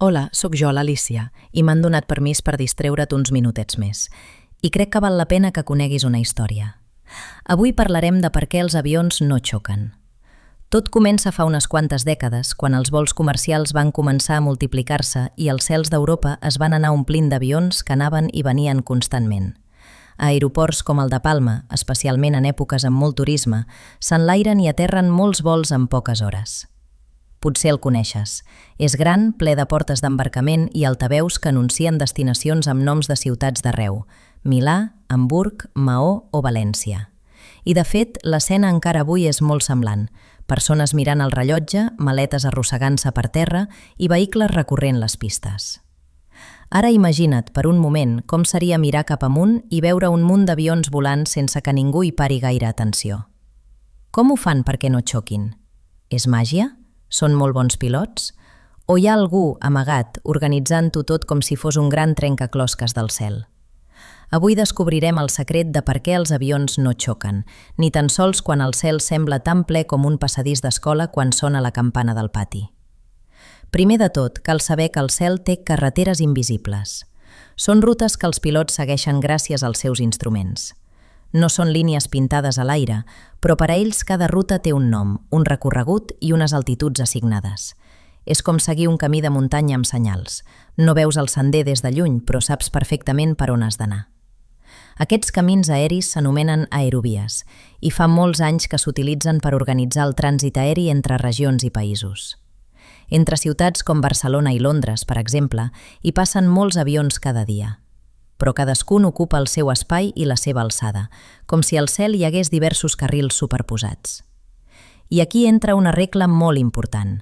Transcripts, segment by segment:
Hola, sóc jo, l'Alícia, i m'han donat permís per distreure't uns minutets més. I crec que val la pena que coneguis una història. Avui parlarem de per què els avions no xoquen. Tot comença fa unes quantes dècades, quan els vols comercials van començar a multiplicar-se i els cels d'Europa es van anar omplint d'avions que anaven i venien constantment. A aeroports com el de Palma, especialment en èpoques amb molt turisme, s'enlairen i aterren molts vols en poques hores. Potser el coneixes. És gran, ple de portes d'embarcament i altaveus que anuncien destinacions amb noms de ciutats d'arreu: Milà, Hamburg, Maó o València. I de fet, l'escena encara avui és molt semblant. Persones mirant el rellotge, maletes arrossegant-se per terra i vehicles recorrent les pistes. Ara imagina't, per un moment, com seria mirar cap amunt i veure un munt d'avions volant sense que ningú hi pari gaire atenció. Com ho fan perquè no xoquin? És màgia? Són molt bons pilots? O hi ha algú amagat organitzant-ho tot com si fos un gran trencaclosques del cel? Avui descobrirem el secret de per què els avions no xoquen, ni tan sols quan el cel sembla tan ple com un passadís d'escola quan sona la campana del pati. Primer de tot, cal saber que el cel té carreteres invisibles. Són rutes que els pilots segueixen gràcies als seus instruments. No són línies pintades a l'aire, però per a ells cada ruta té un nom, un recorregut i unes altituds assignades. És com seguir un camí de muntanya amb senyals. No veus el sender des de lluny, però saps perfectament per on has d'anar. Aquests camins aeris s'anomenen aerovies i fa molts anys que s'utilitzen per organitzar el trànsit aeri entre regions i països. Entre ciutats com Barcelona i Londres, per exemple, hi passen molts avions cada dia. Però cadascun ocupa el seu espai i la seva alçada, com si al cel hi hagués diversos carrils superposats. I aquí entra una regla molt important.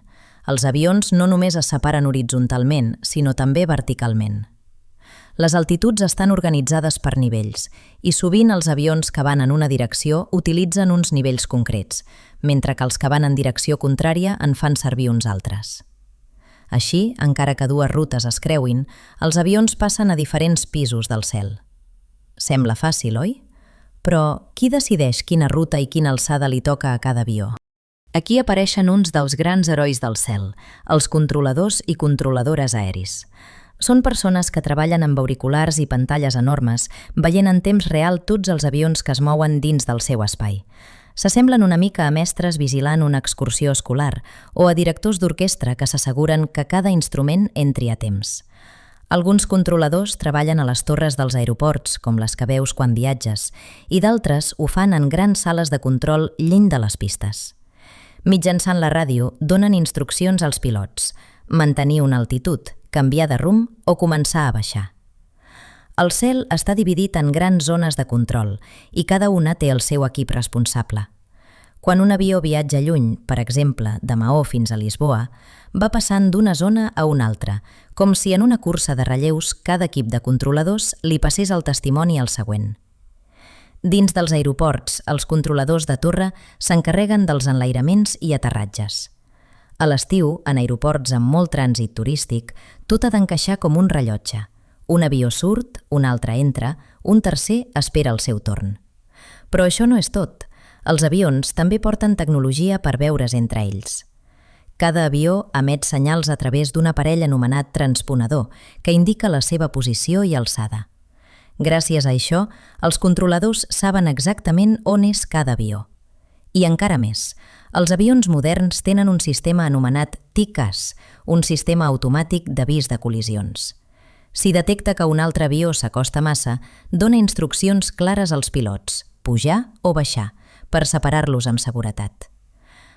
Els avions no només es separen horitzontalment, sinó també verticalment. Les altituds estan organitzades per nivells i sovint els avions que van en una direcció utilitzen uns nivells concrets, mentre que els que van en direcció contrària en fan servir uns altres. Així, encara que dues rutes es creuin, els avions passen a diferents pisos del cel. Sembla fàcil, oi? Però qui decideix quina ruta i quina alçada li toca a cada avió? Aquí apareixen uns dels grans herois del cel, els controladors i controladores aeris. Són persones que treballen amb auriculars i pantalles enormes, veient en temps real tots els avions que es mouen dins del seu espai. S'assemblen una mica a mestres vigilant una excursió escolar o a directors d'orquestra que s'asseguren que cada instrument entri a temps. Alguns controladors treballen a les torres dels aeroports, com les que veus quan viatges, i d'altres ho fan en grans sales de control lluny de les pistes. Mitjançant la ràdio donen instruccions als pilots: mantenir una altitud, canviar de rumb o començar a baixar. El cel està dividit en grans zones de control i cada una té el seu equip responsable. Quan un avió viatja lluny, per exemple, de Maó fins a Lisboa, va passant d'una zona a una altra, com si en una cursa de relleus cada equip de controladors li passés el testimoni al següent. Dins dels aeroports, els controladors de torre s'encarreguen dels enlairaments i aterratges. A l'estiu, en aeroports amb molt trànsit turístic, tot ha d'encaixar com un rellotge. Un avió surt, un altre entra, un tercer espera el seu torn. Però això no és tot. Els avions també porten tecnologia per veure's entre ells. Cada avió emet senyals a través d'un aparell anomenat transponedor, que indica la seva posició i alçada. Gràcies a això, els controladors saben exactament on és cada avió. I encara més, els avions moderns tenen un sistema anomenat TICAS, un sistema automàtic d'avís de col·lisions. Si detecta que un altre avió s'acosta massa, dona instruccions clares als pilots, pujar o baixar, per separar-los amb seguretat.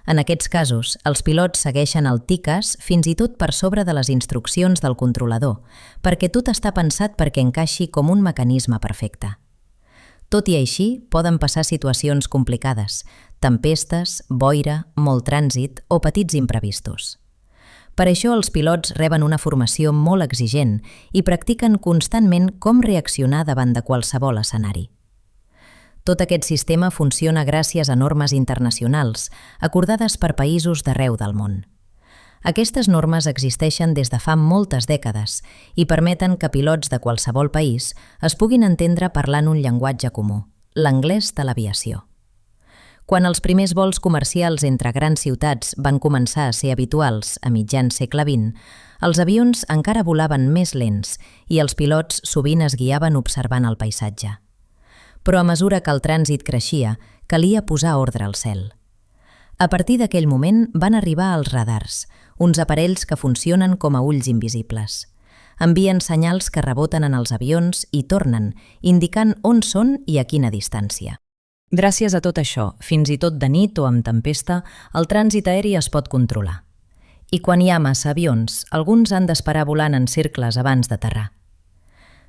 En aquests casos, els pilots segueixen el TICAS fins i tot per sobre de les instruccions del controlador, perquè tot està pensat perquè encaixi com un mecanisme perfecte. Tot i així, poden passar situacions complicades, tempestes, boira, molt trànsit o petits imprevistos. Per això els pilots reben una formació molt exigent i practiquen constantment com reaccionar davant de qualsevol escenari. Tot aquest sistema funciona gràcies a normes internacionals, acordades per països d'arreu del món. Aquestes normes existeixen des de fa moltes dècades i permeten que pilots de qualsevol país es puguin entendre parlant un llenguatge comú, l'anglès de l'aviació. Quan els primers vols comercials entre grans ciutats van començar a ser habituals a mitjan segle XX, els avions encara volaven més lents i els pilots sovint es guiaven observant el paisatge. Però a mesura que el trànsit creixia, calia posar ordre al cel. A partir d'aquell moment van arribar els radars, uns aparells que funcionen com a ulls invisibles. Envien senyals que reboten en els avions i tornen, indicant on són i a quina distància. Gràcies a tot això, fins i tot de nit o amb tempesta, el trànsit aeri es pot controlar. I quan hi ha massa avions, alguns han d'esperar volant en cercles abans d'aterrar.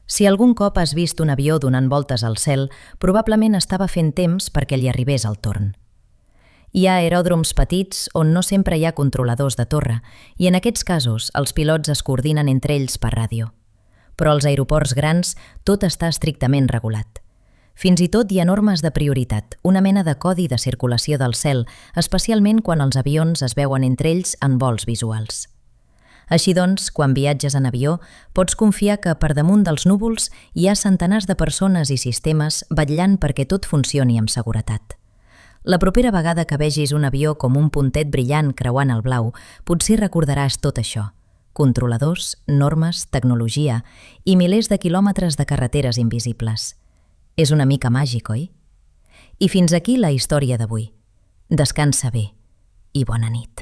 Si algun cop has vist un avió donant voltes al cel, probablement estava fent temps perquè li arribés el torn. Hi ha aeròdroms petits on no sempre hi ha controladors de torre i en aquests casos els pilots es coordinen entre ells per ràdio. Però als aeroports grans tot està estrictament regulat. Fins i tot hi ha normes de prioritat, una mena de codi de circulació del cel, especialment quan els avions es veuen entre ells en vols visuals. Així doncs, quan viatges en avió, pots confiar que per damunt dels núvols hi ha centenars de persones i sistemes vetllant perquè tot funcioni amb seguretat. La propera vegada que vegis un avió com un puntet brillant creuant el blau, potser recordaràs tot això. Controladors, normes, tecnologia i milers de quilòmetres de carreteres invisibles. És una mica màgic, oi? I fins aquí la història d'avui. Descansa bé i bona nit.